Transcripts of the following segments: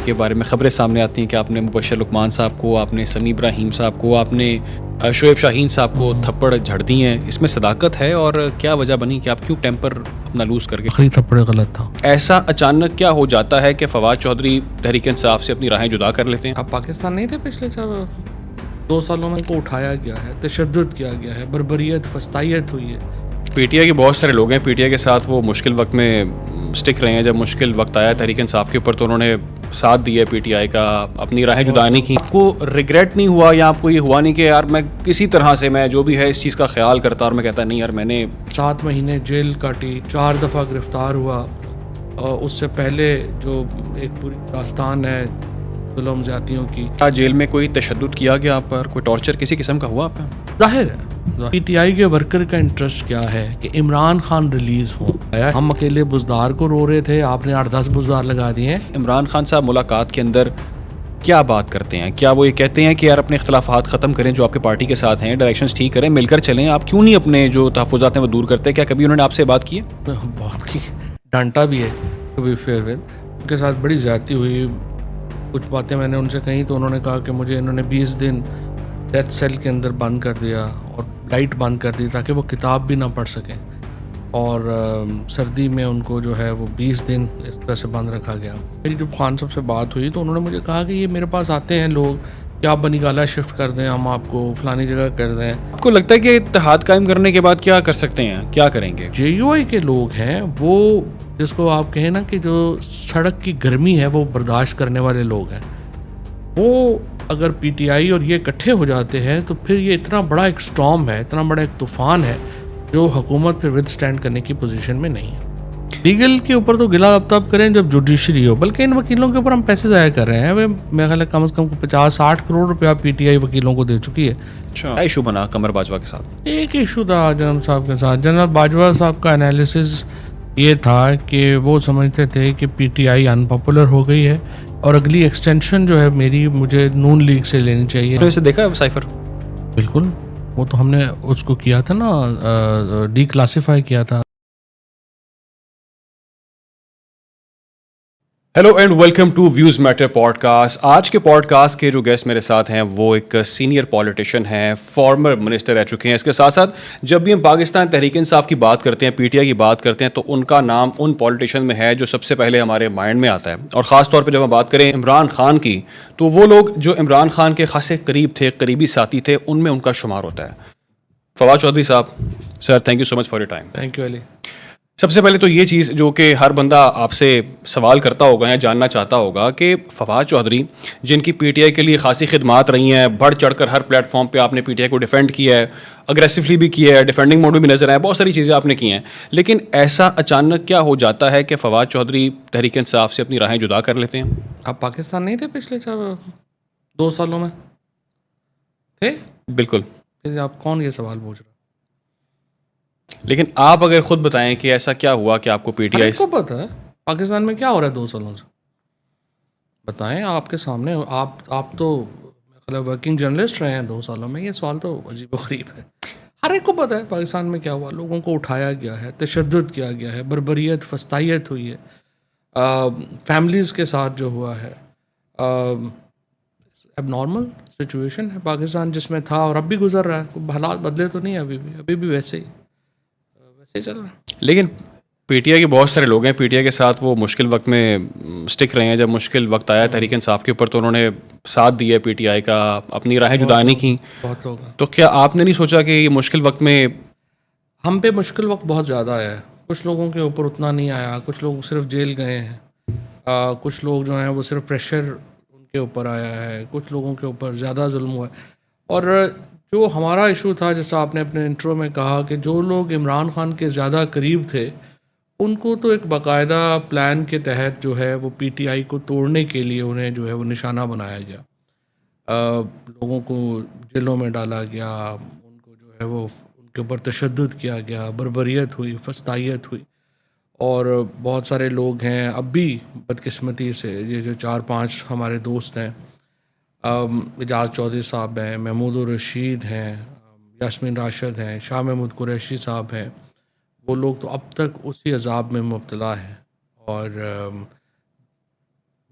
کے بارے میں خبریں سامنے آتی ہیں کہ آپ نے مبشر لقمان صاحب کو، آپ نے سمیع ابراہیم صاحب کو، آپ نے شعیب شاہین صاحب کو تھپڑ جھڑ دی ہیں، اس میں صداقت ہے اور کیا وجہ بنی کہ آپ کیوں ٹیمپر اپنا لوز کر کے آخری تھپڑ غلط تھا. ایسا اچانک کیا ہو جاتا ہے کہ فواد چودھری تحریک انصاف سے اپنی راہیں جدا کر لیتے ہیں؟ آپ پاکستان نہیں تھے پچھلے 2 سالوں میں؟ کو اٹھایا گیا ہے، تشدد کیا گیا ہے، بربریت فسطائیت ہوئی ہے. پی ٹی آئی کے بہت سارے لوگ ہیں پی ٹی آئی کے ساتھ، وہ مشکل وقت میں سٹک رہے ہیں. جب مشکل وقت آیا تحریک انصاف کے اوپر تو انہوں نے ساتھ دیا پی ٹی آئی کا، اپنی راہیں جدا نہیں کی. آپ کو ریگریٹ نہیں ہوا یا آپ کو یہ ہوا نہیں کہ یار میں کسی طرح سے میں جو بھی ہے اس چیز کا خیال کرتا اور میں کہتا نہیں یار میں نے 7 مہینے جیل کاٹی، 4 دفعہ گرفتار ہوا، اور اس سے پہلے جو ایک پوری داستان ہے ظلم زیادتیوں کی. جیل میں کوئی تشدد کیا گیا آپ پر، کوئی ٹارچر کسی قسم کا ہوا آپ پہ؟ ظاہر ہے پی ٹی آئی کے ورکر کا انٹرسٹ کیا ہے کہ عمران خان ریلیز ہوں. ہم اکیلے بزدار کو رو رہے تھے، آپ نے 8-10 بزدار لگا دیے. عمران خان صاحب ملاقات کے اندر کیا بات کرتے ہیں؟ کیا وہ یہ کہتے ہیں کہ یار اپنے اختلافات ختم کریں جو آپ کے پارٹی کے ساتھ ہیں، ڈائریکشنز ٹھیک کریں، مل کر چلیں، آپ کیوں نہیں اپنے جو تحفظات ہیں وہ دور کرتے؟ کیا کبھی انہوں نے آپ سے بات کی ہے؟ بات کی، ڈانٹا بھی ہے. ٹو بی فیئر ود ان کے ساتھ بڑی زیادتی ہوئی. کچھ باتیں میں نے ان سے کہیں تو انہوں نے کہا کہ مجھے انہوں نے 20 دن ڈیتھ سیل کے اندر بند کر دیا اور لائٹ بند کر دی تاکہ وہ کتاب بھی نہ پڑھ سکیں، اور سردی میں ان کو جو ہے وہ 20 دن اس طرح سے بند رکھا گیا. میری جب خان صاحب سے بات ہوئی تو انہوں نے مجھے کہا کہ یہ میرے پاس آتے ہیں لوگ کہ آپ بنی گالہ شفٹ کر دیں، ہم آپ کو فلانی جگہ کر دیں. آپ کو لگتا ہے کہ اتحاد قائم کرنے کے بعد کیا کر سکتے ہیں، کیا کریں گے؟ جے یو آئی کے لوگ ہیں وہ، جس کو آپ کہیں نا کہ جو سڑک کی گرمی ہے وہ برداشت کرنے والے لوگ ہیں. وہ اگر پی ٹی آئی اور یہ اکٹھے ہو جاتے ہیں تو پھر یہ اتنا بڑا ایک سٹارم ہے، اتنا بڑا ایک طوفان ہے جو حکومت پھر ود سٹینڈ کرنے کی پوزیشن میں نہیں ہے. لیگل کے اوپر تو گلا اب تب کریں جب جوڈیشری ہو، بلکہ ان وکیلوں کے اوپر ہم پیسے ضائع کر رہے ہیں. میرا خیال ہے کم از کم 50-60 کروڑ روپیہ پی ٹی آئی وکیلوں کو دے چکی ہے. اچھا، ایشو بنا قمر باجوہ کے ساتھ؟ ایک ایشو تھا جناب صاحب کے ساتھ. جناب باجوہ صاحب کا انالیسز یہ تھا کہ وہ سمجھتے تھے کہ P T I in popular ہو گئی ہے اور اگلی ایکسٹینشن جو ہے میری مجھے نون لیگ سے لینی چاہیے. اسے دیکھا ہے سائفر؟ بالکل، وہ تو ہم نے اس کو کیا تھا نا، ڈی کلاسیفائی کیا تھا. Hello and welcome to Views Matter podcast. آج کے پوڈ کاسٹ کے جو گیسٹ میرے ساتھ ہیں وہ ایک سینئر پولیٹیشین ہیں، فارمر منسٹر رہ چکے ہیں. اس کے ساتھ ساتھ جب بھی ہم پاکستان تحریک انصاف کی بات کرتے ہیں، پی ٹی آئی کی بات کرتے ہیں، تو ان کا نام ان پولیٹیشین میں ہے جو سب سے پہلے ہمارے مائنڈ میں آتا ہے. اور خاص طور پہ جب ہم بات کریں عمران خان کی تو وہ لوگ جو عمران خان کے خاصے قریب تھے، قریبی ساتھی تھے، ان میں ان کا شمار ہوتا ہے. فواد چودھری صاحب، sir thank you so much for your time. Thank you Ali. سب سے پہلے تو یہ چیز جو کہ ہر بندہ آپ سے سوال کرتا ہوگا یا جاننا چاہتا ہوگا کہ فواد چودھری جن کی پی ٹی آئی کے لیے خاصی خدمات رہی ہیں، بڑھ چڑھ کر ہر پلیٹ فارم پہ آپ نے پی ٹی آئی کو ڈیفینڈ کیا ہے، اگریسولی بھی کیا ہے، ڈیفینڈنگ موڈ میں بھی نظر آیا، بہت ساری چیزیں آپ نے کی ہیں، لیکن ایسا اچانک کیا ہو جاتا ہے کہ فواد چودھری تحریک انصاف سے اپنی راہیں جدا کر لیتے ہیں؟ آپ پاکستان نہیں تھے پچھلے 2 سالوں میں؟ تھے؟ بالکل. پھر آپ کون یہ سوال پوچھ رہا؟ لیکن آپ اگر خود بتائیں کہ ایسا کیا ہوا کہ آپ کو پی ٹی آئی کو پتہ ہے پاکستان میں کیا ہو رہا ہے 2 سالوں سے؟ بتائیں آپ کے سامنے. آپ تو ورکنگ جرنلسٹ رہے ہیں 2 سالوں میں، یہ سوال تو عجیب و غریب ہے. ہر ایک کو پتہ ہے پاکستان میں کیا ہوا. لوگوں کو اٹھایا گیا ہے، تشدد کیا گیا ہے، بربریت فسطائیت ہوئی ہے، فیملیز کے ساتھ جو ہوا ہے. اب نارمل سچویشن ہے پاکستان جس میں تھا اور اب بھی گزر رہا ہے. حالات بدلے تو نہیں، ابھی بھی ویسے ہی چل رہا ہے. لیکن پی ٹی آئی کے بہت سارے لوگ ہیں پی ٹی آئی کے ساتھ، وہ مشکل وقت میں سٹک رہے ہیں. جب مشکل وقت آیا تحریک انصاف کے اوپر تو انہوں نے ساتھ دیا پی ٹی آئی کا، اپنی راہیں جدا نہیں کی. بہت لوگ ہیں. تو کیا آپ نے نہیں سوچا کہ یہ مشکل وقت میں ہم پہ مشکل وقت بہت زیادہ آیا ہے. کچھ لوگوں کے اوپر اتنا نہیں آیا، کچھ لوگ صرف جیل گئے ہیں، کچھ لوگ جو ہیں وہ صرف پریشر ان کے اوپر آیا ہے، کچھ لوگوں کے اوپر زیادہ ظلم ہوا ہے. اور جو ہمارا ایشو تھا، جیسا آپ نے اپنے انٹرو میں کہا کہ جو لوگ عمران خان کے زیادہ قریب تھے ان کو تو ایک باقاعدہ پلان کے تحت جو ہے وہ پی ٹی آئی کو توڑنے کے لیے انہیں جو ہے وہ نشانہ بنایا گیا. لوگوں کو جیلوں میں ڈالا گیا، ان کو جو ہے وہ ان کے اوپر تشدد کیا گیا، بربریت ہوئی، فسطائیت ہوئی. اور بہت سارے لوگ ہیں اب بھی بدقسمتی سے، یہ جو 4-5 ہمارے دوست ہیں، اعجاز چودھری صاحب ہیں، محمود الرشید ہیں، یاسمین راشد ہیں، شاہ محمود قریشی صاحب ہیں، وہ لوگ تو اب تک اسی عذاب میں مبتلا ہیں. اور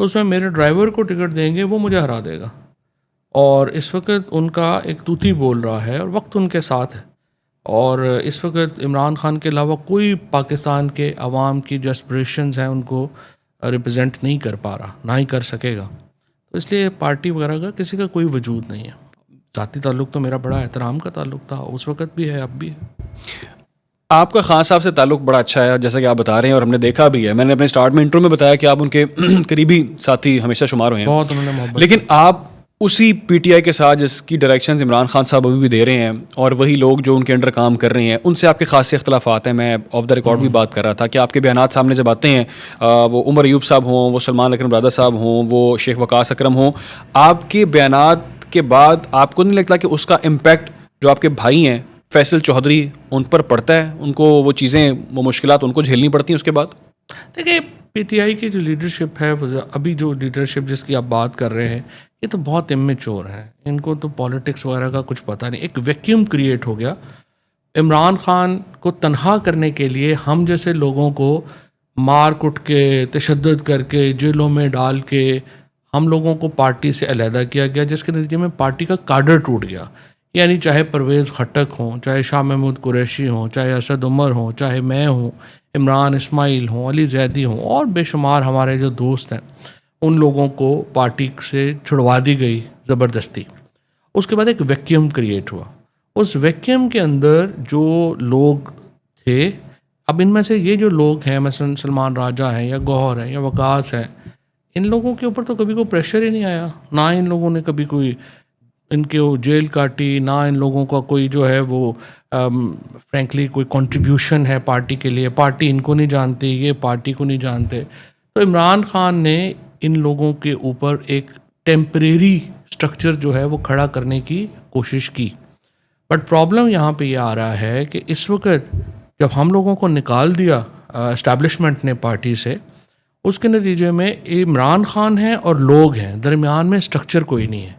تو اس میں میرے ڈرائیور کو ٹکٹ دیں گے وہ مجھے ہرا دے گا. اور اس وقت ان کا ایک طوطی بول رہا ہے اور وقت ان کے ساتھ ہے. اور اس وقت عمران خان کے علاوہ کوئی پاکستان کے عوام کی جو اسپریشنز ہیں ان کو ریپرزینٹ نہیں کر پا رہا، نہ ہی کر سکے گا. تو اس لیے پارٹی وغیرہ کا کسی کا کوئی وجود نہیں ہے. ذاتی تعلق تو میرا بڑا احترام کا تعلق تھا، اس وقت بھی ہے، اب بھی ہے. آپ کا خان صاحب سے تعلق بڑا اچھا ہے جیسا کہ آپ بتا رہے ہیں، اور ہم نے دیکھا بھی ہے. میں نے اپنے اسٹارٹ میں انٹرو میں بتایا کہ آپ ان کے قریبی ساتھی ہمیشہ شمار ہوئے ہیں، بہت انہوں نے محبت. لیکن آپ اسی پی ٹی آئی کے ساتھ جس کی ڈائریکشنز عمران خان صاحب ابھی بھی دے رہے ہیں، اور وہی لوگ جو ان کے انڈر کام کر رہے ہیں، ان سے آپ کے خاصے اختلافات ہیں. میں آف دا ریکارڈ بھی بات کر رہا تھا کہ آپ کے بیانات سامنے جب آتے ہیں، وہ عمر ایوب صاحب ہوں، وہ سلمان اکرم برادر صاحب ہوں، وہ شیخ وقاص اکرم ہوں، آپ کے بیانات کے بعد آپ کو نہیں لگتا کہ اس کا امپیکٹ جو آپ کے بھائی ہیں فیصل چودھری ان پر پڑتا ہے؟ ان کو وہ چیزیں، وہ مشکلات ان کو جھیلنی پڑتی ہیں اس کے بعد؟ دیکھیے، پی ٹی آئی کی جو لیڈرشپ ہے، ابھی جو لیڈرشپ جس کی آپ بات کر رہے ہیں، یہ تو بہت امیچور ہے. ان کو تو پالیٹکس وغیرہ کا کچھ پتہ نہیں. ایک ویکیوم کریٹ ہو گیا. عمران خان کو تنہا کرنے کے لیے ہم جیسے لوگوں کو مار کٹ کے، تشدد کر کے، جیلوں میں ڈال کے ہم لوگوں کو پارٹی سے علیحدہ کیا گیا، جس کے نتیجے میں پارٹی کا کاڈر ٹوٹ گیا. یعنی چاہے پرویز خٹک ہوں، چاہے شاہ محمود قریشی ہوں، چاہے اسد عمر ہوں، چاہے میں ہوں، عمران اسماعیل ہوں، علی زیدی ہوں، اور بے شمار ہمارے جو دوست ہیں، ان لوگوں کو پارٹی سے چھڑوا دی گئی زبردستی. اس کے بعد ایک ویکیوم کریٹ ہوا. اس ویکیوم کے اندر جو لوگ تھے، اب ان میں سے یہ جو لوگ ہیں، مثلا سلمان راجہ ہیں یا گوہر ہیں یا وقاص ہیں، ان لوگوں کے اوپر تو کبھی کوئی پریشر ہی نہیں آیا. نہ ان لوگوں نے کبھی کوئی ان کے جیل کاٹی، نہ ان لوگوں کا کوئی جو ہے وہ فرینکلی کوئی کنٹریبیوشن ہے پارٹی کے لیے. پارٹی ان کو نہیں جانتی، یہ پارٹی کو نہیں جانتے. تو عمران خان نے ان لوگوں کے اوپر ایک ٹیمپریری اسٹرکچر جو ہے وہ کھڑا کرنے کی کوشش کی. بٹ پرابلم یہاں پہ یہ آ رہا ہے کہ اس وقت جب ہم لوگوں کو نکال دیا اسٹیبلشمنٹ نے پارٹی سے، اس کے نتیجے میں عمران خان ہیں اور لوگ ہیں، درمیان میں اسٹرکچر کوئی نہیں ہے.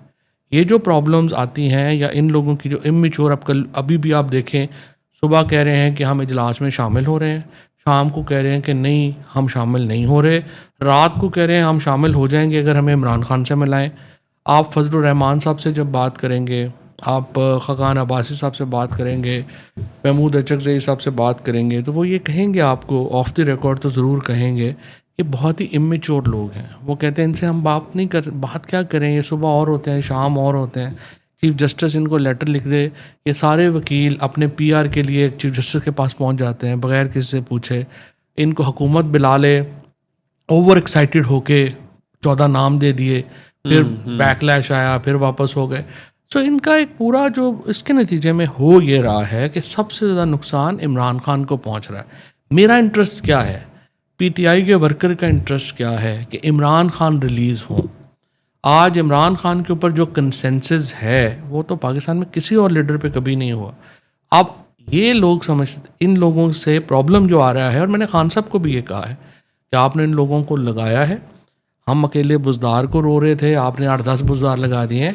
یہ جو پرابلمز آتی ہیں یا ان لوگوں کی جو امیچور، ابھی بھی آپ دیکھیں، صبح کہہ رہے ہیں کہ ہم اجلاس میں شامل ہو رہے ہیں، شام کو کہہ رہے ہیں کہ نہیں ہم شامل نہیں ہو رہے، رات کو کہہ رہے ہیں ہم شامل ہو جائیں گے اگر ہمیں عمران خان سے ملائیں. آپ فضل الرحمان صاحب سے جب بات کریں گے، آپ خاقان عباسی صاحب سے بات کریں گے، محمود اچکزئی صاحب سے بات کریں گے، تو وہ یہ کہیں گے آپ کو آف دی ریکارڈ تو ضرور کہیں گے، یہ بہت ہی امیچور لوگ ہیں. وہ کہتے ہیں ان سے ہم بات کیا کریں، یہ صبح اور ہوتے ہیں، شام اور ہوتے ہیں. چیف جسٹس ان کو لیٹر لکھ دے، یہ سارے وکیل اپنے پی آر کے لیے چیف جسٹس کے پاس پہنچ جاتے ہیں بغیر کسی سے پوچھے. ان کو حکومت بلا لے، اوور ایکسائٹیڈ ہو کے 14 نام دے دیے، پھر بیک لیش آیا، پھر واپس ہو گئے. سو ان کا ایک پورا جو اس کے نتیجے میں ہو یہ رہا ہے کہ سب سے زیادہ نقصان عمران خان کو پہنچ رہا ہے. میرا انٹرسٹ کیا ہے، پی ٹی آئی کے ورکر کا انٹرسٹ کیا ہے کہ عمران خان ریلیز ہوں. آج عمران خان کے اوپر جو کنسنسس ہے وہ تو پاکستان میں کسی اور لیڈر پہ کبھی نہیں ہوا. اب یہ لوگ ان لوگوں سے پرابلم جو آ رہا ہے، اور میں نے خان صاحب کو بھی یہ کہا ہے کہ آپ نے ان لوگوں کو لگایا ہے، ہم اکیلے بزدار کو رو رہے تھے، آپ نے 8-10 بزدار لگا دیے ہیں.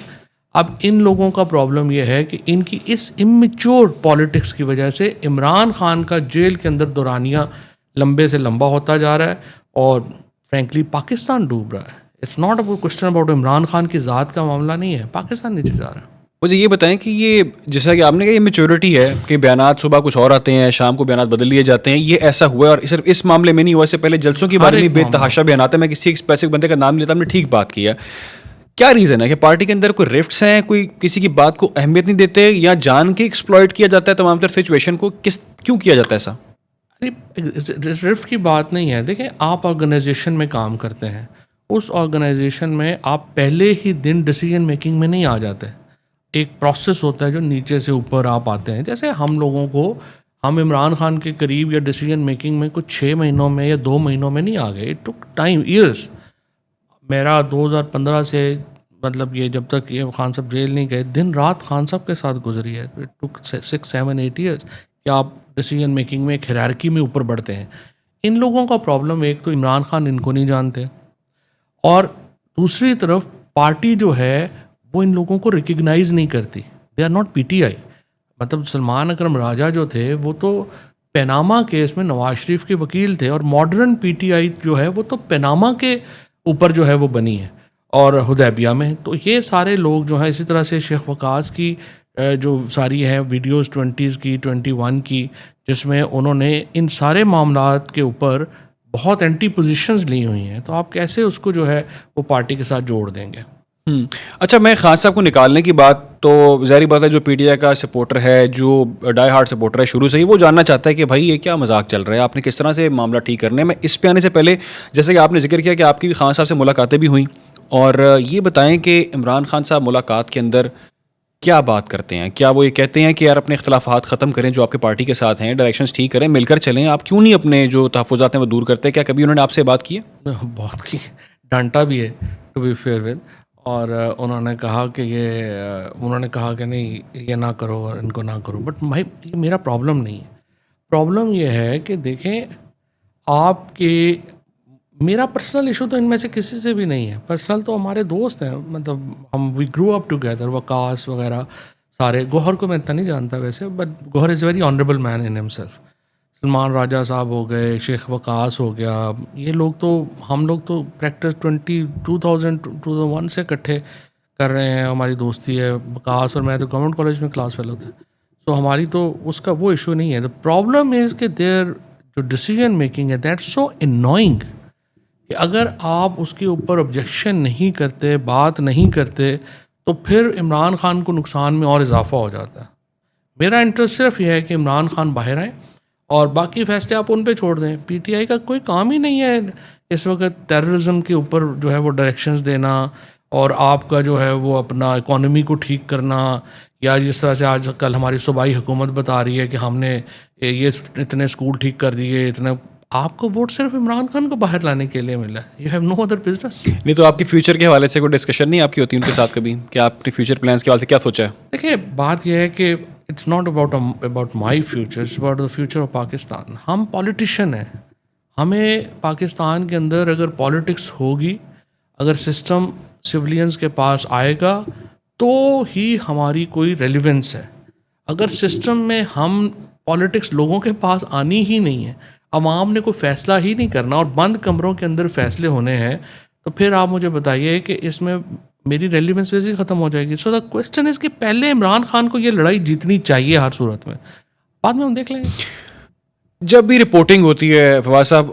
اب ان لوگوں کا پرابلم یہ ہے کہ ان کی اس امیچور پالیٹکس کی وجہ سے عمران خان کا جیل کے اندر دورانیہ لمبے سے لمبا ہوتا جا رہا ہے، اور فرینکلی پاکستان ڈوب رہا ہے. It's not about question about Imran Khan کی ذات کا معاملہ نہیں ہے، پاکستان نیچے جا رہا ہے. مجھے یہ بتائیں کہ یہ جیسا کہ آپ نے کہا یہ میچورٹی ہے کہ بیانات صبح کچھ اور آتے ہیں، شام کو بیانات بدل لیے جاتے ہیں، یہ ایسا ہوا ہے. اور صرف اس معاملے میں نہیں ہوا، اس سے پہلے جلسوں کے بارے میں بے تحاشا بیانات ہیں. میں کسی ایک اسپیسیفک بندے کا نام نہیں لیتا، ہم نے ٹھیک بات کی ہے. کیا ریزن ہے کہ پارٹی کے اندر کوئی رفٹس ہیں، کوئی کسی کی بات کو اہمیت نہیں دیتے، یا جان کے ایکسپلائٹ کیا جاتا ہے تمام تر سچویشن کو؟ کیوں کیا جاتا ہے ایسا؟ رفٹ کی بات نہیں ہے. دیکھیں، آپ آرگنائزیشن میں کام کرتے ہیں، اس آرگنائزیشن میں آپ پہلے ہی دن ڈیسیجن میکنگ میں نہیں آ جاتے. ایک پروسیس ہوتا ہے جو نیچے سے اوپر آپ آتے ہیں. جیسے ہم لوگوں کو، ہم عمران خان کے قریب یا ڈیسیجن میکنگ میں کچھ 6 مہینوں میں یا 2 مہینوں میں نہیں آ گئے. It took time, years. میرا 2015 سے مطلب یہ جب تک یہ خان صاحب جیل نہیں گئے، دن رات خان صاحب کے ساتھ گزری ہے. اٹ ٹک 6-7-8 ایئرس کہ آپ ڈیسیجن میکنگ میں ایک ہیرارکی میں اوپر بڑھتے ہیں. ان لوگوں کا پرابلم، ایک تو عمران خان ان کو نہیں جانتے، اور دوسری طرف پارٹی جو ہے وہ ان لوگوں کو ریکگنائز نہیں کرتی. They are not PTI. مطلب سلمان اکرم راجہ جو تھے وہ تو پیناما کیس میں نواز شریف کے وکیل تھے، اور ماڈرن پی ٹی آئی جو ہے وہ تو پیناما کے اوپر جو ہے وہ بنی ہے اور حدیبیہ میں. تو یہ سارے لوگ جو ہیں, اسی طرح سے شیخ وقاص کی جو ساری ہے ویڈیوز 20s کی 21 کی, جس میں انہوں نے ان سارے معاملات کے اوپر بہت اینٹی پوزیشنز لی ہوئی ہیں, تو آپ کیسے اس کو جو ہے وہ پارٹی کے ساتھ جوڑ دیں گے؟ اچھا, میں خان صاحب کو نکالنے کی بات تو ظاہری بات ہے, جو پی ٹی آئی کا سپورٹر ہے, جو ڈائی ہارڈ سپورٹر ہے شروع سے ہی, وہ جاننا چاہتا ہے کہ بھائی یہ کیا مذاق چل رہا ہے, آپ نے کس طرح سے معاملہ ٹھیک کرنا ہے. میں اس پہ آنے سے پہلے, جیسے کہ آپ نے ذکر کیا کہ آپ کی بھی خان صاحب سے ملاقاتیں بھی ہوئیں, اور یہ بتائیں کہ عمران خان صاحب ملاقات کے اندر کیا بات کرتے ہیں؟ کیا وہ یہ کہتے ہیں کہ یار اپنے اختلافات ختم کریں جو آپ کے پارٹی کے ساتھ ہیں, ڈائریکشنز ٹھیک کریں, مل کر چلیں, آپ کیوں نہیں اپنے جو تحفظات ہیں وہ دور کرتے؟ کیا کبھی انہوں نے آپ سے بات کی ہے؟ بہت کی, ڈانٹا بھی ہے ٹو بی فیئر ود, اور انہوں نے کہا کہ انہوں نے کہا کہ نہیں یہ نہ کرو اور ان کو نہ کرو. بٹ بھائی یہ میرا پرابلم نہیں ہے. پرابلم یہ ہے کہ دیکھیں آپ کے, میرا پرسنل ایشو تو ان میں سے کسی سے بھی نہیں ہے. پرسنل تو ہمارے دوست ہیں, مطلب ہم وی گرو اپ ٹوگیدر, وقاص وغیرہ سارے. گوہر کو میں اتنا نہیں جانتا ویسے, but Gohar is very honourable man in himself. Salman Raja صاحب ہو گئے, شیخ وقاص ہو گیا, یہ لوگ تو, ہم لوگ تو پریکٹس 2001 سے اکٹھے کر رہے ہیں, ہماری دوستی ہے. وقاص اور میں تو گورنمنٹ کالج میں کلاس فیلو تھے, تو ہماری تو اس کا وہ ایشو نہیں ہے. دا پرابلم از کہ دیر جو ڈیسیجن میکنگ ہے دیٹس سو انوائنگ, کہ اگر آپ اس کے اوپر آبجیکشن نہیں کرتے, بات نہیں کرتے, تو پھر عمران خان کو نقصان میں اور اضافہ ہو جاتا ہے. میرا انٹرسٹ صرف یہ ہے کہ عمران خان باہر آئیں اور باقی فیصلے آپ ان پہ چھوڑ دیں. پی ٹی آئی کا کوئی کام ہی نہیں ہے اس وقت ٹیررزم کے اوپر جو ہے وہ ڈائریکشنز دینا, اور آپ کا جو ہے وہ اپنا اکانومی کو ٹھیک کرنا, یا جس طرح سے آج کل ہماری صوبائی حکومت بتا رہی ہے کہ ہم نے یہ اتنے اسکول ٹھیک کر دیے, اتنے. آپ کو ووٹ صرف عمران خان کو باہر لانے کے لیے ملا ہے. You have no other business. نہیں تو آپ کی فیوچر کے حوالے سے کوئی ڈسکشن نہیں آپ کی ہوتی ان کے ساتھ کبھی, کہ آپ اپنے فیوچر پلانس کے حوالے سے کیا سوچا ہے؟ دیکھیے بات یہ ہے کہ it's not about my future, it's about the future of Pakistan. ہم پولیٹیشین ہیں, ہمیں پاکستان کے اندر اگر پالیٹکس ہوگی, اگر سسٹم سولینس کے پاس آئے گا تو ہی ہماری کوئی ریلیونس ہے. اگر سسٹم میں ہم پالیٹکس لوگوں کے پاس آنی ہی نہیں ہے, عوام نے کوئی فیصلہ ہی نہیں کرنا اور بند کمروں کے اندر فیصلے ہونے ہیں, تو پھر آپ مجھے بتائیے کہ اس میں میری ریلیونس ویسے ہی ختم ہو جائے گی. سو دا کوسچن از کہ پہلے عمران خان کو یہ لڑائی جیتنی چاہیے ہر صورت میں, بعد میں ہم دیکھ لیں گے. جب بھی رپورٹنگ ہوتی ہے فواز صاحب,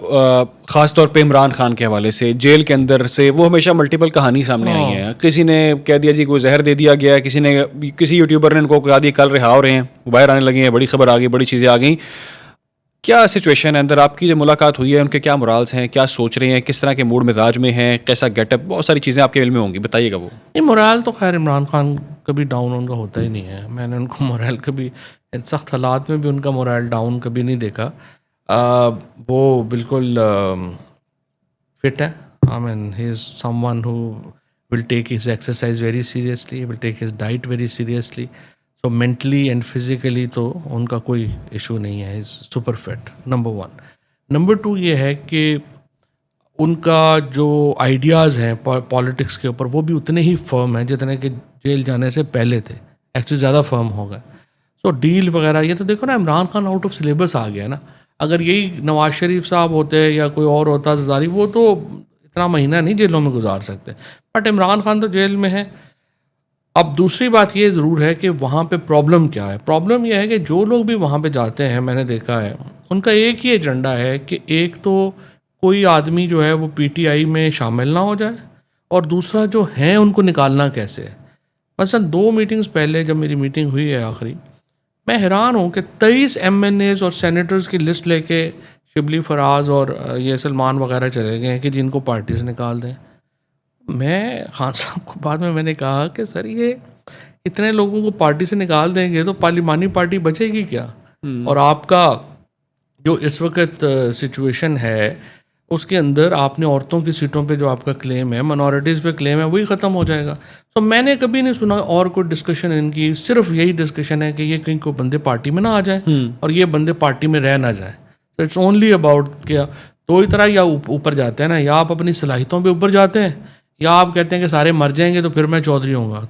خاص طور پہ عمران خان کے حوالے سے جیل کے اندر سے, وہ ہمیشہ ملٹیپل کہانی سامنے آئی ہیں. کسی نے کہہ دیا جی کوئی زہر دے دیا گیا ہے, کسی یوٹیوبر نے ان کو کہا دیا کل رہا ہو رہے ہیں, باہر آنے لگے ہیں, بڑی خبر آ گئی, بڑی چیزیں آ گئیں. کیا سچویشن ہے اندر؟ آپ کی جو ملاقات ہوئی ہے ان کے کیا مورالز ہیں, کیا سوچ رہے ہیں, کس طرح کے موڈ مزاج میں ہیں, کیسا گیٹ اپ, بہت ساری چیزیں آپ کے علم میں ہوں گی, بتائیے گا. وہ یہ مورال تو خیر عمران خان کبھی ڈاؤن ان کا ہوتا ہی نہیں ہے. میں نے ان کو مورال کبھی ان سخت حالات میں بھی ان کا مورال ڈاؤن کبھی نہیں دیکھا. وہ بالکل فٹ ہے. I mean he is someone who will take his exercise very seriously, will take his diet very seriously. تو مینٹلی اینڈ فزیکلی تو ان کا کوئی ایشو نہیں ہے, is super fit, number 1. Number 2 یہ ہے کہ ان کا جو آئیڈیاز ہیں پالیٹکس کے اوپر وہ بھی اتنے ہی فرم ہیں جتنے کہ جیل جانے سے پہلے تھے, ایکچولی زیادہ فرم ہو گئے. سو ڈیل وغیرہ یہ تو دیکھو نا, Imran Khan out of syllabus آ گیا نا. اگر یہی نواز شریف صاحب ہوتے یا کوئی اور ہوتا زرداری, وہ تو اتنا مہینہ نہیں جیلوں میں گزار سکتے, بٹ عمران خان تو جیل میں ہے. اب دوسری بات یہ ضرور ہے کہ وہاں پہ پرابلم کیا ہے. پرابلم یہ ہے کہ جو لوگ بھی وہاں پہ جاتے ہیں, میں نے دیکھا ہے, ان کا ایک ہی ایجنڈا ہے کہ ایک تو کوئی آدمی جو ہے وہ پی ٹی آئی میں شامل نہ ہو جائے, اور دوسرا جو ہیں ان کو نکالنا کیسے ہے. مثلا 2 میٹنگز پہلے جب میری میٹنگ ہوئی ہے آخری, میں حیران ہوں کہ 23 MNAs اور سینیٹرز کی لسٹ لے کے شبلی فراز اور یہ سلمان وغیرہ چلے گئے ہیں کہ جن کو پارٹی سے نکال دیں. میں خان صاحب کو بعد میں نے کہا کہ سر یہ اتنے لوگوں کو پارٹی سے نکال دیں گے تو پارلیمانی پارٹی بچے گی کیا؟ اور آپ کا جو اس وقت سچویشن ہے اس کے اندر آپ نے عورتوں کی سیٹوں پہ جو آپ کا کلیم ہے, منورٹیز پہ کلیم ہے, وہی ختم ہو جائے گا. تو میں نے کبھی نہیں سنا اور کوئی ڈسکشن ان کی, صرف یہی ڈسکشن ہے کہ یہ کہیں کوئی بندے پارٹی میں نہ آ جائیں اور یہ بندے پارٹی میں رہ نہ جائیں. تو اٹس اونلی اباؤٹ کیا دو ہی طرح, یا اوپر جاتے ہیں نا, یا آپ اپنی صلاحیتوں پہ اوپر جاتے ہیں, یا آپ کہتے ہیں کہ سارے مر جائیں گے تو پھر میں چودھری ہوں گا.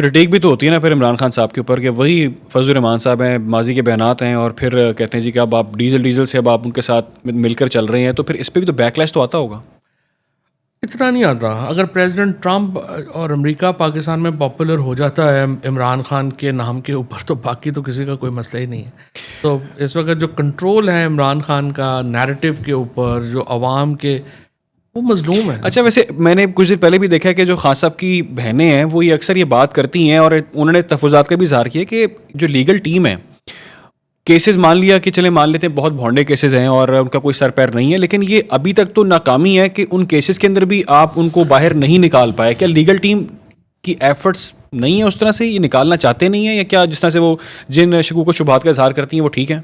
کرٹیک بھی تو ہوتی ہے نا پھر عمران خان صاحب کے اوپر کہ وہی فضل الرحمان صاحب ہیں, ماضی کے بیانات ہیں, اور پھر کہتے ہیں جی کہ اب آپ ڈیزل سے اب آپ ان کے ساتھ مل کر چل رہے ہیں, تو پھر اس پہ بھی تو بیک لیش تو آتا ہوگا. اتنا نہیں آتا. اگر پریزیڈنٹ ٹرمپ اور امریکہ پاکستان میں پاپولر ہو جاتا ہے عمران خان کے نام کے اوپر, تو باقی تو کسی کا کوئی مسئلہ ہی نہیں ہے. تو اس وقت جو کنٹرول ہے عمران خان کا نیریٹو کے اوپر, جو عوام کے, وہ مظلوم ہے. اچھا, ویسے میں نے کچھ دن پہلے بھی دیکھا کہ جو خان صاحب کی بہنیں ہیں وہ یہ اکثر یہ بات کرتی ہیں, اور انہوں نے تحفظات کا بھی اظہار کیا کہ جو لیگل ٹیم ہے, کیسز مان لیا کہ چلے مان لیتے ہیں بہت بھونڈے کیسز ہیں اور ان کا کوئی سر پیر نہیں ہے, لیکن یہ ابھی تک تو ناکامی ہے کہ ان کیسز کے اندر بھی آپ ان کو باہر نہیں نکال پائے. کیا لیگل ٹیم کی ایفرٹس نہیں ہے اس طرح سے, یہ نکالنا چاہتے نہیں ہیں, یا کیا جس طرح سے وہ جن شکوک و شبہات کا اظہار کرتی ہیں وہ ٹھیک ہیں؟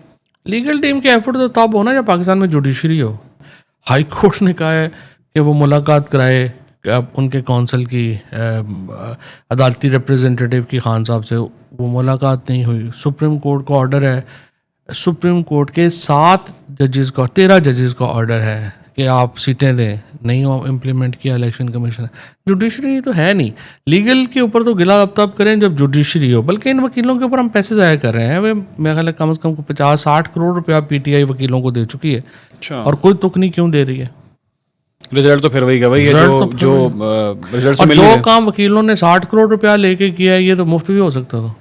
لیگل ٹیم کے ایفرٹ تو تب ہونا جب پاکستان میں جوڈیشری ہو. ہائی کورٹ نے کہا ہے کہ وہ ملاقات کرائے کہ اب ان کے کونسل کی عدالتی ریپریزنٹیٹیو کی خان صاحب سے, وہ ملاقات نہیں ہوئی. سپریم کورٹ کا آرڈر ہے, سپریم کورٹ کے 7 ججز کا 13 ججز کا آرڈر ہے کہ آپ سیٹیں دیں, نہیں امپلیمنٹ کیا الیکشن کمیشن. جوڈیشری تو ہے نہیں. لیگل کے اوپر تو گلا اب تب کریں جب جوڈیشری ہو, بلکہ ان وکیلوں کے اوپر ہم پیسے ضائع کر رہے ہیں. میرا خیال ہے کم از کم 50-60 کروڑ روپیہ پی ٹی آئی وکیلوں کو دے چکی ہے. اچھا, اور کوئی تک نہیں کیوں دے رہی ہے؟ رزلٹ تو پھر وہی کا وہی ہے جو رزلٹ سے جو کام وکیلوں نے 60 کروڑ روپیہ لے کے کیا ہے, یہ تو مفت بھی ہو سکتا تھا.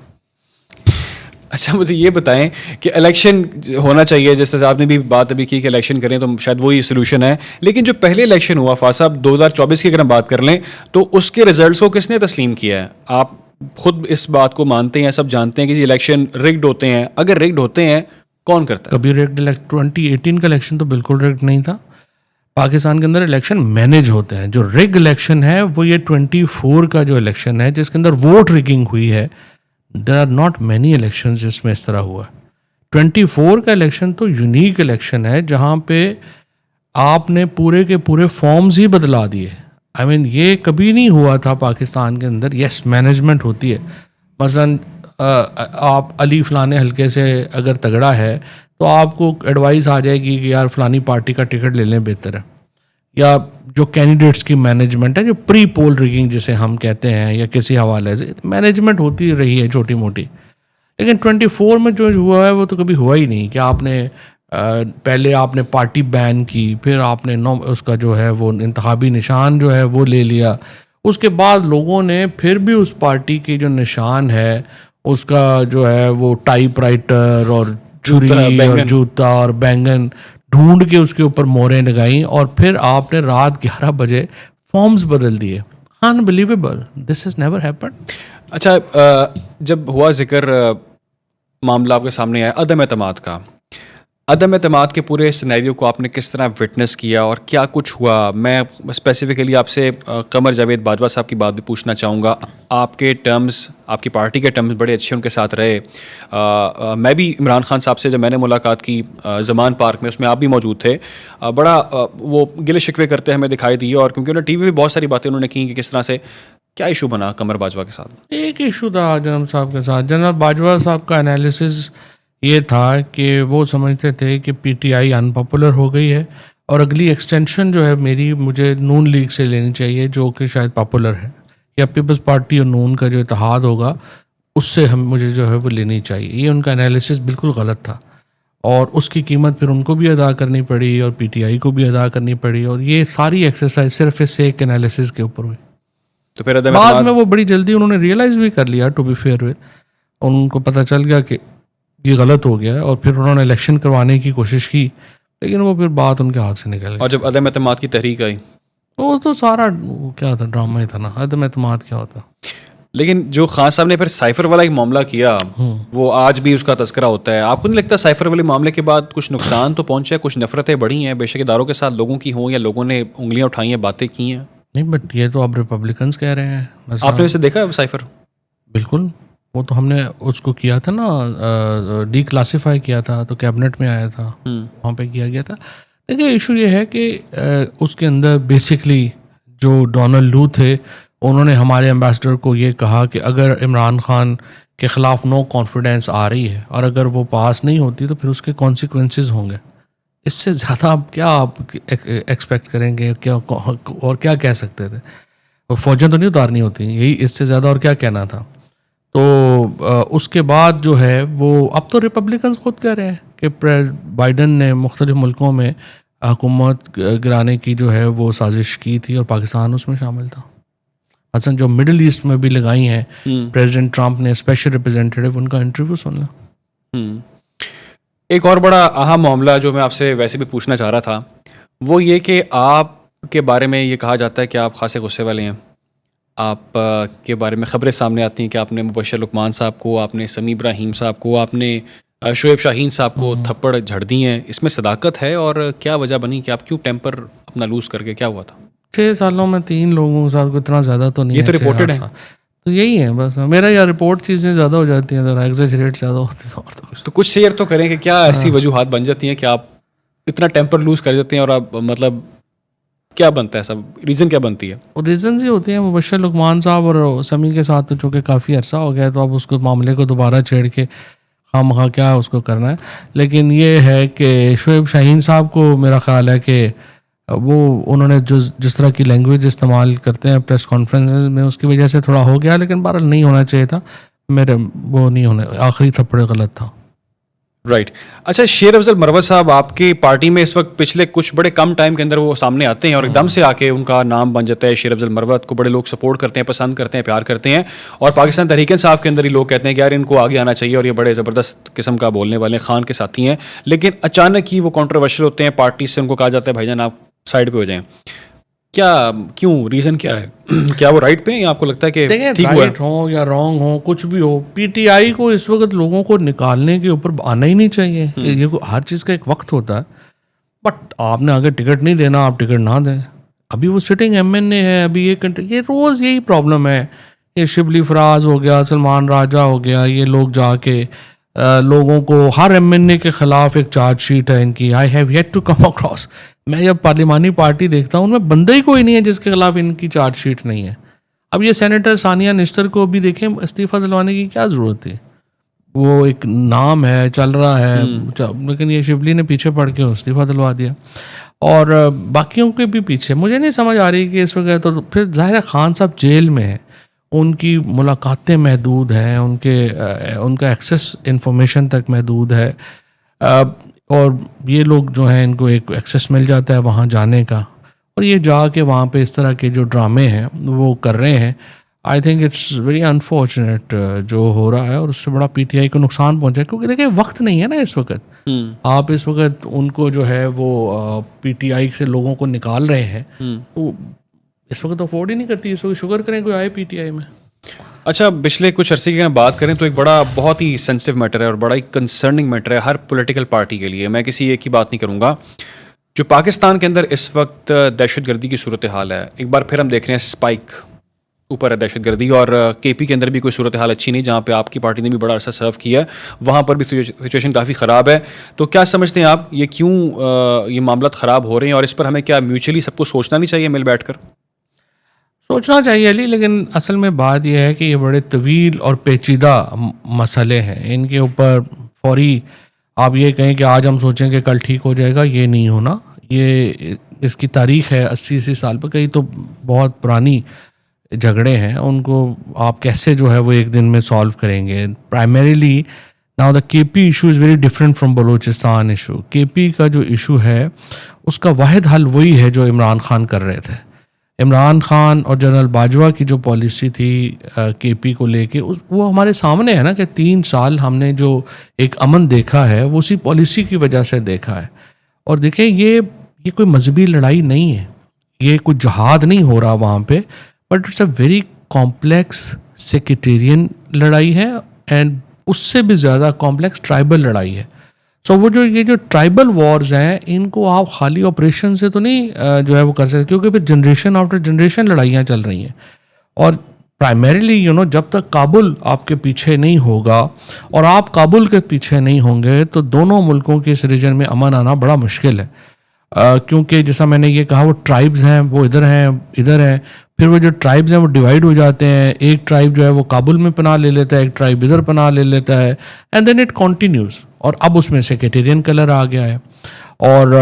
اچھا, مجھے یہ بتائیں کہ الیکشن ہونا چاہیے, جس طرح آپ نے بھی بات ابھی کی کہ الیکشن کریں تو شاید وہی سلوشن ہے, لیکن جو پہلے الیکشن ہوا فاضل صاحب 2024 کی اگر ہم بات کر لیں تو اس کے رزلٹس کو کس نے تسلیم کیا ہے؟ آپ خود اس بات کو مانتے ہیں, سب جانتے ہیں کہ یہ الیکشن رگڈ ہوتے ہیں. اگر رگڈ ہوتے ہیں کون کرتا ہے؟ کبھی رگڈ 2018 کا الیکشن تو بالکل رگڈ نہیں تھا. پاکستان کے اندر الیکشن مینیج ہوتے ہیں. جو رگ الیکشن ہے وہ یہ 24 کا جو الیکشن ہے جس کے اندر ووٹ رگنگ ہوئی ہے, there are not many election جس میں اس طرح ہوا. 24 کا الیکشن تو یونیک الیکشن ہے جہاں پہ آپ نے پورے کے پورے فارمز ہی بدلا دیے. آئی مین یہ کبھی نہیں ہوا تھا پاکستان کے اندر. یس مینجمنٹ ہوتی ہے, مثلاً آپ علی فلانے حلقے سے اگر تگڑا ہے تو آپ کو ایڈوائس آ جائے گی کہ یار فلانی پارٹی کا ٹکٹ لے لیں بہتر ہے. یا جو کینڈیڈیٹس کی مینجمنٹ ہے, جو پری پول ریگنگ جسے ہم کہتے ہیں, یا کسی حوالے سے مینجمنٹ ہوتی رہی ہے چھوٹی موٹی. لیکن 24 میں جو ہوا ہے وہ تو کبھی ہوا ہی نہیں کہ آپ نے پہلے آپ نے پارٹی بین کی, پھر آپ نے اس کا جو ہے وہ انتخابی نشان جو ہے وہ لے لیا, اس کے بعد لوگوں نے پھر بھی اس پارٹی کی جو نشان ہے اس کا جو ہے وہ ٹائپ رائٹر اور چھری اور جوتا اور بینگن ڈھونڈ کے اس کے اوپر موریں لگائیں, اور پھر آپ نے رات 11 بجے فارمز بدل دیے. Unbelievable, this has never happened. اچھا, جب ہوا ذکر معاملہ آپ کے سامنے آیا عدم اعتماد کا, عدم اعتماد کے پورے سینیریو کو آپ نے کس طرح وٹنس کیا اور کیا کچھ ہوا؟ میں اسپیسیفکلی آپ سے قمر جاوید باجوہ صاحب کی بات بھی پوچھنا چاہوں گا. آپ کے ٹرمز, آپ کی پارٹی کے ٹرمز بڑے اچھے ان کے ساتھ رہے. میں بھی عمران خان صاحب سے جب میں نے ملاقات کی زمان پارک میں, اس میں آپ بھی موجود تھے, بڑا وہ گلے شکوے کرتے ہمیں دکھائی دی, اور کیونکہ انہوں نے ٹی وی پہ بہت ساری باتیں انہوں نے کی کہ کس طرح سے کیا ایشو بنا قمر باجوہ کے ساتھ. ایک ایشو تھا جنرل صاحب کے ساتھ. جنرل باجوہ صاحب کا انالیسز یہ تھا کہ وہ سمجھتے تھے کہ P T I in popular ہو گئی ہے اور اگلی ایکسٹینشن جو ہے مجھے نون لیگ سے لینی چاہیے جو کہ شاید پاپولر ہے, یا پیپلز پارٹی اور نون کا جو اتحاد ہوگا اس سے مجھے جو ہے وہ لینی چاہیے. یہ ان کا انالیسز بالکل غلط تھا, اور اس کی قیمت پھر ان کو بھی ادا کرنی پڑی اور پی ٹی آئی کو بھی ادا کرنی پڑی, اور یہ ساری ایکسرسائز صرف اس ایک انالیسز کے اوپر ہوئی. تو پھر بعد میں وہ بڑی جلدی انہوں نے ریئلائز بھی کر لیا, ٹو بی فیئر ود, ان کو پتہ چل گیا کہ یہ غلط ہو گیا, اور پھر انہوں نے الیکشن کروانے کی کوشش کی, لیکن وہ پھر بات ان کے ہاتھ سے نکل گئی. اور جب عدم اعتماد کی تحریک آئی وہ تو سارا کیا تھا, ڈرامہ ہی تھا نا. عدم اعتماد کیا ہوتا؟ لیکن جو خان صاحب نے پھر سائفر والا ایک معاملہ کیا, وہ آج بھی اس کا تذکرہ ہوتا ہے. آپ کو نہیں لگتا سائفر والے معاملے کے بعد کچھ نقصان تو پہنچا ہے, کچھ نفرتیں بڑھی ہیں, بے شک اداروں کے ساتھ لوگوں کی ہوں یا لوگوں نے انگلیاں اٹھائی ہیں, باتیں کی ہیں؟ نہیں, بٹ یہ تو اب ریپبلکنس کہہ رہے ہیں. آپ نے اسے دیکھا ہے سائفر؟ بالکل, وہ تو ہم نے اس کو کیا تھا نا, ڈی کلاسیفائی کیا تھا, تو کیبنٹ میں آیا تھا, وہاں پہ کیا گیا تھا. دیکھیے ایشو یہ ہے کہ اس کے اندر بیسکلی جو ڈونلڈ لو تھے انہوں نے ہمارے ایمبیسڈر کو یہ کہا کہ اگر عمران خان کے خلاف نو کانفیڈنس آ رہی ہے اور اگر وہ پاس نہیں ہوتی تو پھر اس کے کانسیکوینسز ہوں گے. اس سے زیادہ آپ ایکسپیکٹ کریں گے کیا, اور کیا کہہ سکتے تھے؟ فوجیں تو نہیں اتارنی ہوتی, یہی اس سے زیادہ اور کیا کہنا تھا. تو اس کے بعد جو ہے وہ اب تو ریپبلکنز خود کہہ رہے ہیں کہ بائیڈن نے مختلف ملکوں میں حکومت گرانے کی جو ہے وہ سازش کی تھی اور پاکستان اس میں شامل تھا. مثلا جو مڈل ایسٹ میں بھی لگائی ہیں پریزیڈنٹ ٹرمپ نے اسپیشل ریپرزینٹیٹیو، ان کا انٹرویو سن لیں. ایک اور بڑا اہم معاملہ جو میں آپ سے ویسے بھی پوچھنا چاہ رہا تھا وہ یہ کہ آپ کے بارے میں یہ کہا جاتا ہے کہ آپ خاصے غصے والے ہیں. آپ کے بارے میں خبریں سامنے آتی ہیں کہ آپ نے مبشر لقمان صاحب کو، آپ نے سمیع ابراہیم صاحب کو، آپ نے شعیب شاہین صاحب کو تھپڑ جھڑ دی ہیں. اس میں صداقت ہے اور کیا وجہ بنی کہ آپ کیوں ٹیمپر اپنا لوز کر کے کیا ہوا تھا؟ 6 سالوں میں 3 لوگوں کے ساتھ اتنا زیادہ تو نہیں یہ ہے. تو ریپورٹڈ ہے. تو یہی ہے بس میرا یا رپورٹ چیزیں زیادہ ہو جاتی ہیں، ذرا ایگزیجریٹ زیادہ ہوتی ہیں اور تو کچھ شیئر تو کریں کہ کیا ایسی وجوہات بن جاتی ہیں کہ آپ اتنا ٹیمپر لوز کر دیتے ہیں اور آپ مطلب کیا بنتا ہے سب ریزن کیا بنتی ہے؟ اور ریزنز ہی ہوتی ہیں. مبشر لقمان صاحب اور سمیع کے ساتھ تو چونکہ کافی عرصہ ہو گیا ہے تو اب اس کو معاملے کو دوبارہ چھیڑ کے خواہ کیا اس کو کرنا ہے. لیکن یہ ہے کہ شعیب شاہین صاحب کو میرا خیال ہے کہ وہ انہوں نے جس طرح کی لینگویج استعمال کرتے ہیں پریس کانفرنسز میں اس کی وجہ سے تھوڑا ہو گیا، لیکن بہرحال نہیں ہونا چاہیے تھا. وہ نہیں ہونے، آخری تھپڑ غلط تھا. رائٹ. اچھا، شیر افضل مروت صاحب آپ کی پارٹی میں اس وقت پچھلے کچھ بڑے کم ٹائم کے اندر وہ سامنے آتے ہیں اور ایک دم سے آ کے ان کا نام بن جاتا ہے. شیر افضل مروت کو بڑے لوگ سپورٹ کرتے ہیں، پسند کرتے ہیں، پیار کرتے ہیں، اور پاکستان تحریک انصاف کے اندر ہی لوگ کہتے ہیں کہ یار ان کو آگے آنا چاہیے اور یہ بڑے زبردست قسم کا بولنے والے خان کے ساتھی ہیں. لیکن اچانک ہی وہ کنٹروورشل ہوتے ہیں، پارٹی سے ان کو کہا جاتا ہے بھائی جان آپ سائڈ پہ ہو جائیں. کیا کیوں ریزن کیا ہے؟ کیا وہ رائٹ پہ ہیں یا آپ کو لگتا ہے کہ ٹھیک ہوا ہے؟ رائٹ ہو یا رانگ ہو کچھ بھی ہو، پی ٹی آئی کو اس وقت لوگوں کو نکالنے کے اوپر آنا ہی نہیں چاہیے. یہ ہر چیز کا ایک وقت ہوتا ہے. بٹ آپ نے اگر ٹکٹ نہیں دینا آپ ٹکٹ نہ دیں. ابھی وہ سٹنگ ایم این اے ہے، ابھی یہ روز یہی پرابلم ہے. یہ شبلی فراز ہو گیا، سلمان راجہ ہو گیا، یہ لوگ جا کے لوگوں کو ہر ایم این اے کے خلاف ایک چارج شیٹ ہے ان کی. I have yet to come across. میں جب پارلیمانی پارٹی دیکھتا ہوں ان میں بندہ ہی کوئی نہیں ہے جس کے خلاف ان کی چارج شیٹ نہیں ہے. اب یہ سینیٹر ثانیہ نشتر کو بھی دیکھیں، استعفیٰ دلوانے کی کیا ضرورت تھی؟ وہ ایک نام ہے، چل رہا ہے، لیکن یہ شبلی نے پیچھے پڑ کے استعفیٰ دلوا دیا. اور باقیوں کے بھی پیچھے مجھے نہیں سمجھ آ رہی کہ اس وقت تو پھر ظاہر خان صاحب جیل میں ہیں، ان کی ملاقاتیں محدود ہیں، ان کا ایکسیس انفارمیشن تک محدود ہے، اور یہ لوگ جو ہیں ان کو ایک ایکسیس مل جاتا ہے وہاں جانے کا، اور یہ جا کے وہاں پہ اس طرح کے جو ڈرامے ہیں وہ کر رہے ہیں. I think it's very unfortunate جو ہو رہا ہے، اور اس سے بڑا پی ٹی آئی کو نقصان پہنچا ہے. کیونکہ دیکھیں وقت نہیں ہے نا اس وقت. آپ اس وقت ان کو جو ہے وہ پی ٹی آئی سے لوگوں کو نکال رہے ہیں، تو اس وقت افورڈ ہی نہیں کرتی. اس وقت شکر کریں کوئی آئے پی ٹی آئی میں. اچھا، پچھلے کچھ عرصے کی اگر بات کریں تو ایک بہت ہی سینسٹیو میٹر ہے اور بڑا ہی کنسرننگ میٹر ہے ہر پولیٹیکل پارٹی کے لیے. میں کسی ایک کی بات نہیں کروں گا. جو پاکستان کے اندر اس وقت دہشت گردی کی صورتحال ہے، ایک بار پھر ہم دیکھ رہے ہیں اسپائک اوپر ہے دہشت گردی، اور کے پی کے اندر بھی کوئی صورتحال اچھی نہیں، جہاں پہ آپ کی پارٹی نے بھی بڑا عرصہ سرو کیا ہے، وہاں پر بھی سچویشن کافی خراب ہے. تو کیا سمجھتے ہیں آپ یہ کیوں یہ معاملات خراب ہو رہے ہیں، اور اس پر ہمیں کیا میوچلی سب کو سوچنا نہیں چاہیے مل بیٹھ کر؟ سوچنا چاہیے علی، لیکن اصل میں بات یہ ہے کہ یہ بڑے طویل اور پیچیدہ مسئلے ہیں. ان کے اوپر فوری آپ یہ کہیں کہ آج ہم سوچیں کہ کل ٹھیک ہو جائے گا، یہ نہیں ہونا. یہ اس کی تاریخ ہے 80 سال پہ، کئی تو بہت پرانی جھگڑے ہیں، ان کو آپ کیسے جو ہے وہ ایک دن میں سالو کریں گے. Primarily now the K P issue is very different from Balochistan issue. K P کا جو ایشو ہے اس کا واحد حل وہی ہے جو عمران خان کر رہے تھے. عمران خان اور جنرل باجوہ کی جو پالیسی تھی کے پی کو لے کے، وہ ہمارے سامنے ہے نا کہ 3 سال ہم نے جو ایک امن دیکھا ہے وہ اسی پالیسی کی وجہ سے دیکھا ہے. اور دیکھیں یہ کوئی مذہبی لڑائی نہیں ہے، یہ کوئی جہاد نہیں ہو رہا وہاں پہ، but it's a very complex sectarian لڑائی ہے، اینڈ اس سے بھی زیادہ کمپلیکس ٹرائبل لڑائی ہے. سو وہ یہ جو ٹرائبل وارز ہیں ان کو آپ خالی آپریشن سے تو نہیں جو ہے وہ کر سکتے، کیونکہ پھر جنریشن آفٹر جنریشن لڑائیاں چل رہی ہیں. اور پرائمریلی جب تک کابل آپ کے پیچھے نہیں ہوگا اور آپ کابل کے پیچھے نہیں ہوں گے تو دونوں ملکوں کے اس ریجن میں امن آنا بڑا مشکل ہے. کیونکہ جیسا میں نے یہ کہا وہ ٹرائبز ہیں، وہ ادھر ہیں ادھر ہیں، پھر وہ جو ٹرائبز ہیں وہ ڈیوائڈ ہو جاتے ہیں. ایک ٹرائب جو ہے وہ کابل میں پناہ لے لیتا ہے، ایک ٹرائب ادھر پناہ لے لیتا ہے، اینڈ دین اٹ کنٹینیوز. اور اب اس میں سیکٹیرین کلر آ گیا ہے، اور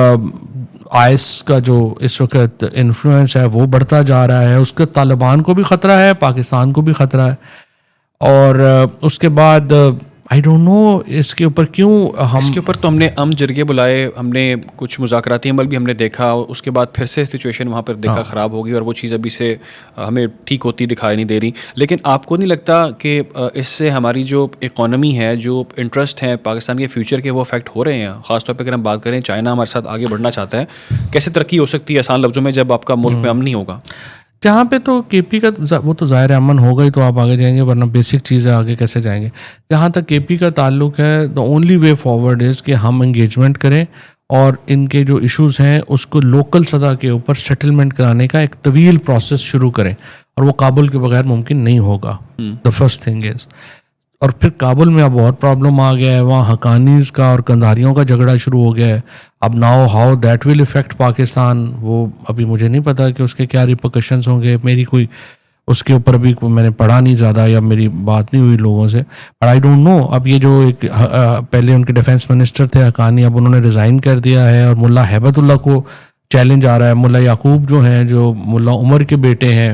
آئس کا جو اس وقت انفلوئنس ہے وہ بڑھتا جا رہا ہے. اس کے طالبان کو بھی خطرہ ہے، پاکستان کو بھی خطرہ ہے. اور اس کے بعد آئی ڈونٹ نو اس کے اوپر کیوں ہم اس کے اوپر تو ہم نے جرگے بلائے, ہم نے کچھ مذاکراتی عمل بھی ہم نے دیکھا, اس کے بعد پھر سے سچویشن وہاں پر دیکھا خراب ہوگی اور وہ چیز ابھی سے ہمیں ٹھیک ہوتی دکھائی نہیں دے رہی. لیکن آپ کو نہیں لگتا کہ اس سے ہماری جو اکانومی ہے, جو انٹرسٹ ہیں پاکستان کے فیوچر کے, وہ افیکٹ ہو رہے ہیں؟ خاص طور پہ اگر ہم بات کریں چائنا ہمارے ساتھ آگے بڑھنا چاہتا ہے, کیسے ترقی ہو سکتی ہے آسان لفظوں میں جب آپ کا ملک میں امن نہیں ہوگا؟ جہاں پہ تو کے پی کا وہ تو ظاہر امن ہوگا ہی تو آپ آگے جائیں گے, ورنہ بیسک چیزیں آگے کیسے جائیں گے. جہاں تک کے پی کا تعلق ہے, the only way forward is کہ ہم انگیجمنٹ کریں اور ان کے جو ایشوز ہیں اس کو لوکل سطح کے اوپر سیٹلمنٹ کرانے کا ایک طویل پروسیس شروع کریں, اور وہ کابل کے بغیر ممکن نہیں ہوگا. The first thing is. اور پھر کابل میں اب اور پرابلم آ گیا ہے, وہاں حقانیز کا اور کندھاریوں کا جھگڑا شروع ہو گیا ہے. اب now how that will affect Pakistan, وہ ابھی مجھے نہیں پتا کہ اس کے کیا ریپرکشنز ہوں گے. میری کوئی اس کے اوپر بھی میں نے پڑھا نہیں زیادہ, یا میری بات نہیں ہوئی لوگوں سے, بٹ آئی ڈونٹ نو. اب یہ جو ایک پہلے ان کے ڈیفینس منسٹر تھے حقانی, اب انہوں نے ریزائن کر دیا ہے, اور ملا ہیبت اللہ کو چیلنج آ رہا ہے. ملا یعقوب جو ہیں, جو ملا عمر کے بیٹے ہیں,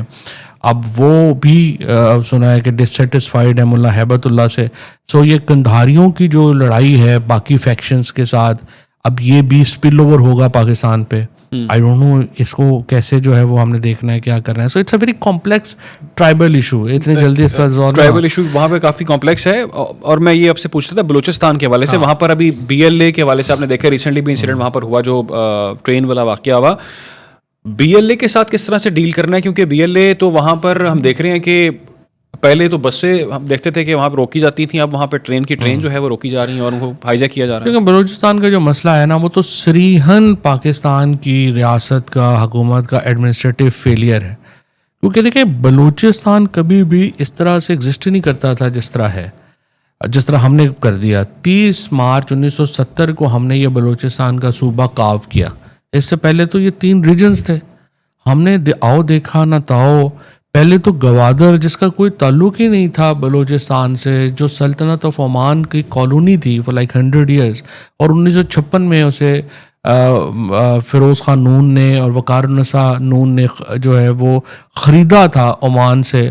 اب وہ بھی سنا ہے کہ ڈسسیٹسفائیڈ ہے ملا ہیبت اللہ سے. سو یہ کندھاریوں کی جو لڑائی ہے باقی فیکشنز کے ساتھ, اب یہ بھی اسپل اوور ہوگا پاکستان پہ. آئی ڈونٹ نو اس کو کیسے جو ہے وہ ہم نے دیکھنا ہے, کیا کرنا ہے. So it's a very complex tribal issue, اتنی جلدی اس طرح ٹرائبل ایشو وہاں پہ کافی کمپلیکس ہے. اور میں یہ آپ سے پوچھ رہا تھا بلوچستان کے حوالے سے, وہاں پر ابھی BLA کے حوالے سے آپ نے دیکھا ریسنٹلی بھی انسیڈنٹ وہاں پر ہوا, جو ٹرین والا واقعہ ہوا. BLA کے ساتھ کس طرح سے ڈیل کرنا ہے, کیونکہ BLA تو وہاں پر ہم دیکھ رہے ہیں کہ پہلے تو بسیں ہم دیکھتے تھے کہ وہاں پہ روکی جاتی تھیں, اب وہاں پہ ٹرین جو ہے وہ روکی جا رہی ہیں اور ان کو ہائی جیک کیا جا رہا ہے. کیونکہ بلوچستان کا جو مسئلہ ہے نا, وہ تو صریحاً پاکستان کی ریاست کا, حکومت کا ایڈمنسٹریٹو فیلئر ہے. کیونکہ دیکھیں بلوچستان کبھی بھی اس طرح سے ایگزسٹ نہیں کرتا تھا جس طرح ہے, جس طرح ہم نے کر دیا. 30 مارچ 1970 کو ہم نے یہ بلوچستان کا صوبہ کاو کیا. اس سے پہلے تو یہ 3 ریجنز تھے. ہم نے آؤ دیکھا نہ تاؤ. پہلے تو گوادر, جس کا کوئی تعلق ہی نہیں تھا بلوچستان سے, جو سلطنت آف عمان کی کالونی تھی فار لائک 100 ایئرس, اور 1956 میں اسے فیروز خان نون نے اور وقار النساء نون نے جو ہے وہ خریدا تھا عمان سے,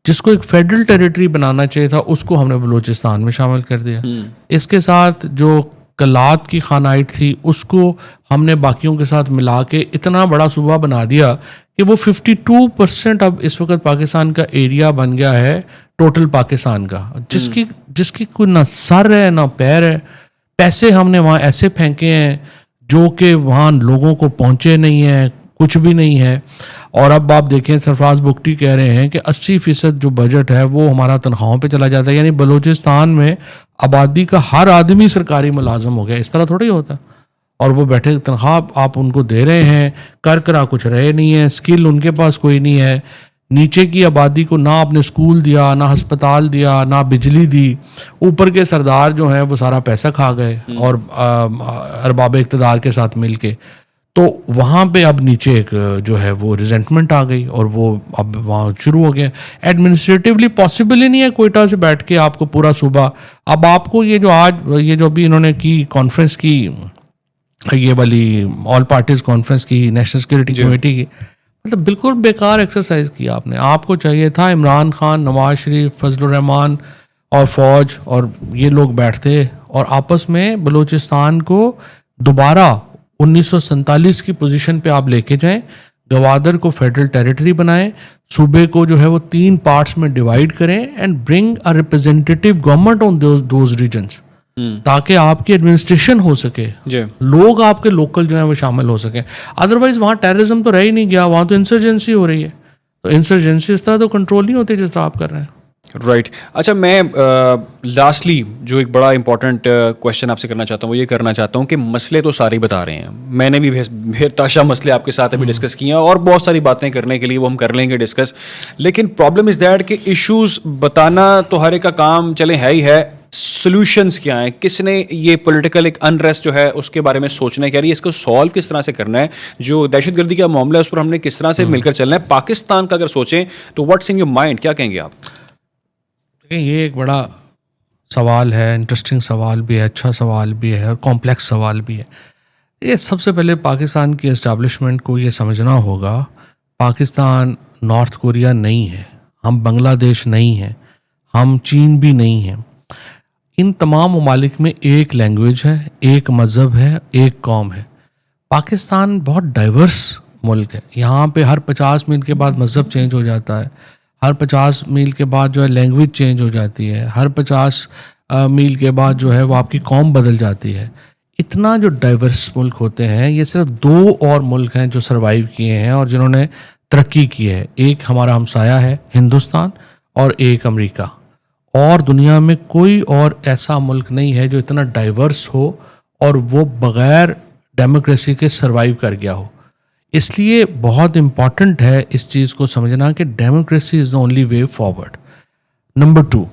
جس کو ایک فیڈرل ٹیریٹری بنانا چاہیے تھا, اس کو ہم نے بلوچستان میں شامل کر دیا. اس کے ساتھ جو کلات کی خانائٹ تھی اس کو ہم نے باقیوں کے ساتھ ملا کے اتنا بڑا صوبہ بنا دیا کہ وہ 52% اب اس وقت پاکستان کا ایریا بن گیا ہے ٹوٹل پاکستان کا, جس کی کوئی نہ سر ہے نہ پیر ہے. پیسے ہم نے وہاں ایسے پھینکے ہیں جو کہ وہاں لوگوں کو پہنچے نہیں ہیں, کچھ بھی نہیں ہے. اور اب آپ دیکھیں سرفراز بگٹی کہہ رہے ہیں کہ 80% جو بجٹ ہے وہ ہمارا تنخواہوں پہ چلا جاتا ہے. یعنی بلوچستان میں آبادی کا ہر آدمی سرکاری ملازم ہو گیا. اس طرح تھوڑی ہوتا, اور وہ بیٹھے تنخواہ آپ ان کو دے رہے ہیں, کرا کچھ رہے نہیں ہیں, اسکل ان کے پاس کوئی نہیں ہے. نیچے کی آبادی کو نہ آپ نے اسکول دیا, نہ ہسپتال دیا, نہ بجلی دی. اوپر کے سردار جو ہیں وہ سارا پیسہ کھا گئے اور ارباب اقتدار کے ساتھ مل کے. تو وہاں پہ اب نیچے ایک جو ہے وہ ریزنٹمنٹ آ گئی, اور وہ اب وہاں شروع ہو گیا. ایڈمنسٹریٹیولی پاسبل ہی نہیں ہے کوئٹہ سے بیٹھ کے آپ کو پورا صوبہ. اب آپ کو یہ جو ابھی انہوں نے کی کانفرنس کی, یہ والی آل پارٹیز کانفرنس کی نیشنل سیکورٹی کمیٹی کی, مطلب بالکل بیکار ایکسرسائز کیا آپ نے. آپ کو چاہیے تھا عمران خان, نواز شریف, فضل الرحمان اور فوج اور یہ لوگ بیٹھتے اور آپس میں بلوچستان کو دوبارہ 1947 کی پوزیشن پہ آپ لے کے جائیں. گوادر کو فیڈرل ٹیریٹری بنائیں, صوبے کو جو ہے وہ 3 پارٹس میں ڈیوائڈ کریں, and bring a representative government on those regions, تاکہ آپ کی ایڈمنسٹریشن ہو سکے, لوگ آپ کے لوکل جو ہیں وہ شامل ہو سکیں. ادروائز وہاں ٹیررزم تو رہ ہی نہیں گیا, وہاں تو انسرجنسی ہو رہی ہے. تو انسرجنسی اس طرح تو کنٹرول نہیں ہوتی جس طرح آپ کر رہے ہیں. رائٹ. اچھا, میں لاسٹلی جو ایک بڑا امپورٹنٹ کویشچن آپ سے کرنا چاہتا ہوں وہ یہ کرنا چاہتا ہوں کہ مسئلے تو سارے بتا رہے ہیں, میں نے بھی بے تحاشا مسئلے آپ کے ساتھ ابھی ڈسکس کیے ہیں, اور بہت ساری باتیں کرنے کے لیے وہ ہم کر لیں گے ڈسکس. لیکن پرابلم از دیٹ کہ ایشوز بتانا تو ہر ایک کا کام چلے ہے ہی ہے, سولوشنس کیا ہیں, کس نے یہ پولیٹیکل ایک انریسٹ جو ہے اس کے بارے میں سوچنا ہے, کیا اس کو سالو کس طرح سے کرنا ہے, جو دہشت گردی کا معاملہ ہے اس پر ہم نے کس طرح سے مل کر چلنا ہے. پاکستان کا اگر سوچیں تو واٹس ان یور مائنڈ, کیا کہیں گے آپ؟ یہ ایک بڑا سوال ہے, انٹرسٹنگ سوال بھی ہے, اچھا سوال بھی ہے, اور کمپلیکس سوال بھی ہے. یہ سب سے پہلے پاکستان کی اسٹیبلشمنٹ کو یہ سمجھنا ہوگا, پاکستان نارتھ کوریا نہیں ہے, ہم بنگلہ دیش نہیں ہیں, ہم چین بھی نہیں ہیں. ان تمام ممالک میں ایک لینگویج ہے, ایک مذہب ہے, ایک قوم ہے. پاکستان بہت ڈائیورس ملک ہے. یہاں پہ ہر 50 میل کے بعد مذہب چینج ہو جاتا ہے, ہر 50 میل کے بعد جو ہے لینگویج چینج ہو جاتی ہے, ہر 50 میل کے بعد جو ہے وہ آپ کی قوم بدل جاتی ہے. اتنا جو ڈائیورس ملک ہوتے ہیں, یہ صرف 2 اور ملک ہیں جو سروائیو کیے ہیں اور جنہوں نے ترقی کی ہے. ایک ہمارا ہمسایہ ہے ہندوستان اور ایک امریکہ. اور دنیا میں کوئی اور ایسا ملک نہیں ہے جو اتنا ڈائیورس ہو اور وہ بغیر ڈیموکریسی کے سروائیو کر گیا ہو. اس لیے بہت امپورٹنٹ ہے اس چیز کو سمجھنا کہ democracy is the only way forward. Number 2,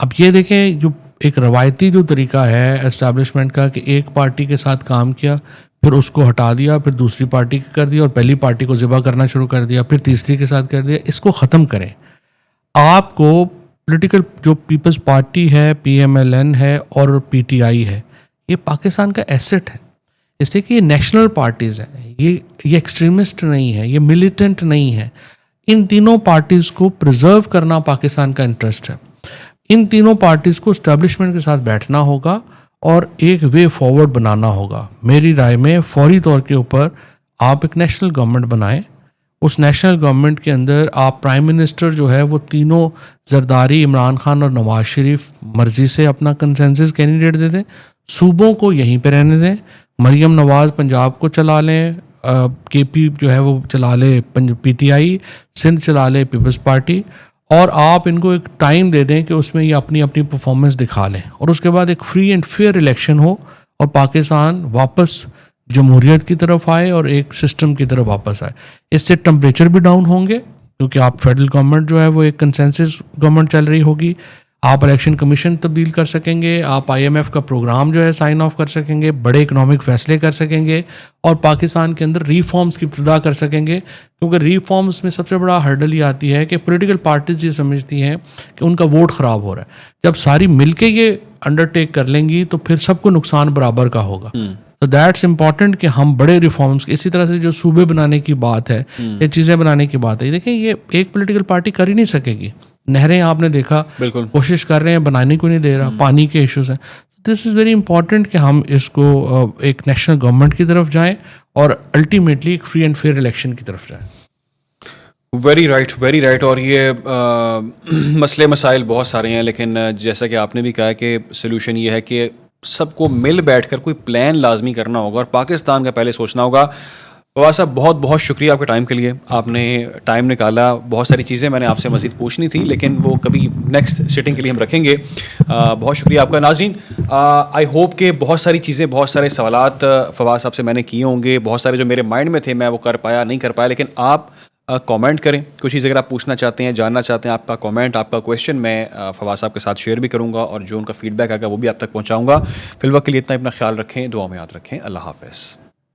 اب یہ دیکھیں جو ایک روایتی جو طریقہ ہے اسٹیبلشمنٹ کا کہ ایک پارٹی کے ساتھ کام کیا, پھر اس کو ہٹا دیا, پھر دوسری پارٹی کا کر دیا اور پہلی پارٹی کو ذبح کرنا شروع کر دیا, پھر تیسری کے ساتھ کر دیا, اس کو ختم کریں. آپ کو پولیٹیکل جو پیپلز پارٹی ہے, PMLN ہے اور PTI ہے, یہ پاکستان کا ایسٹ ہے. اس لیے کہ یہ نیشنل پارٹیز ہیں, یہ ایکسٹریمسٹ نہیں ہے, یہ ملیٹنٹ نہیں ہے. ان تینوں پارٹیز کو پرزرو کرنا پاکستان کا انٹرسٹ ہے. ان تینوں پارٹیز کو اسٹیبلشمنٹ کے ساتھ بیٹھنا ہوگا اور ایک وے فارورڈ بنانا ہوگا. میری رائے میں فوری طور کے اوپر آپ ایک نیشنل گورنمنٹ بنائیں. اس نیشنل گورنمنٹ کے اندر آپ پرائم منسٹر جو ہے وہ تینوں زرداری, عمران خان اور نواز شریف مرضی سے اپنا کنسنسس کینڈیڈیٹ دے دیں. صوبوں کو یہیں پہ رہنے دیں. مریم نواز پنجاب کو چلا لیں, KP جو ہے وہ چلا لے PTI, سندھ چلا لے پیپلز پارٹی, اور آپ ان کو ایک ٹائم دے دیں کہ اس میں یہ اپنی اپنی پرفارمنس دکھا لیں, اور اس کے بعد ایک فری اینڈ فیئر الیکشن ہو اور پاکستان واپس جمہوریت کی طرف آئے اور ایک سسٹم کی طرف واپس آئے. اس سے ٹمپریچر بھی ڈاؤن ہوں گے کیونکہ آپ فیڈرل گورنمنٹ جو ہے وہ ایک کنسنسس گورنمنٹ چل رہی ہوگی. آپ الیکشن کمیشن تبدیل کر سکیں گے, آپ IMF کا پروگرام جو ہے سائن آف کر سکیں گے, بڑے اکنامک فیصلے کر سکیں گے, اور پاکستان کے اندر ریفارمز کی ابتدا کر سکیں گے. کیونکہ ریفارمز میں سب سے بڑا ہرڈل یہ آتی ہے کہ پولیٹیکل پارٹیز یہ سمجھتی ہیں کہ ان کا ووٹ خراب ہو رہا ہے. جب ساری مل کے یہ انڈرٹیک کر لیں گی تو پھر سب کو نقصان برابر کا ہوگا. تو دیٹس امپورٹنٹ کہ ہم بڑے ریفارمز, اسی طرح سے جو صوبے بنانے کی بات ہے, یہ چیزیں بنانے کی بات ہے, دیکھیں یہ ایک پولیٹیکل پارٹی کر ہی نہیں سکے گی. نہریں آپ نے دیکھا بالکل کوشش کر رہے ہیں, بنانے کو نہیں دے رہا, پانی کے ایشوز ہیں. دس از ویری امپورٹنٹ کہ ہم اس کو ایک نیشنل گورنمنٹ کی طرف جائیں اور الٹیمیٹلی ایک فری اینڈ فیئر الیکشن کی طرف جائیں. Very right, very right. اور یہ مسئلے مسائل بہت سارے ہیں, لیکن جیسا کہ آپ نے بھی کہا کہ سلوشن یہ ہے کہ سب کو مل بیٹھ کر کوئی پلان لازمی کرنا ہوگا اور پاکستان کا پہلے سوچنا ہوگا. فواز صاحب بہت بہت شکریہ آپ کے ٹائم کے لیے, آپ نے ٹائم نکالا. بہت ساری چیزیں میں نے آپ سے مزید پوچھنی تھی لیکن وہ کبھی نیکسٹ سٹنگ کے لیے ہم رکھیں گے. بہت شکریہ آپ کا. ناظرین, آئی ہوپ کہ بہت ساری چیزیں, بہت سارے سوالات فواز صاحب سے میں نے کیے ہوں گے, بہت سارے جو میرے مائنڈ میں تھے میں وہ کر پایا نہیں کر پایا, لیکن آپ کامنٹ کریں. کچھ چیز اگر آپ پوچھنا چاہتے ہیں, جاننا چاہتے ہیں, آپ کا کامنٹ, آپ کا کویشچن میں فواز صاحب کے ساتھ شیئر بھی کروں گا, اور جو ان کا فیڈ بیک آگا وہ بھی آپ تک پہنچاؤں گا. فی الوقت کے لیے اتنا اپنا خیال رکھیں, دعا میں یاد رکھیں. اللہ حافظ.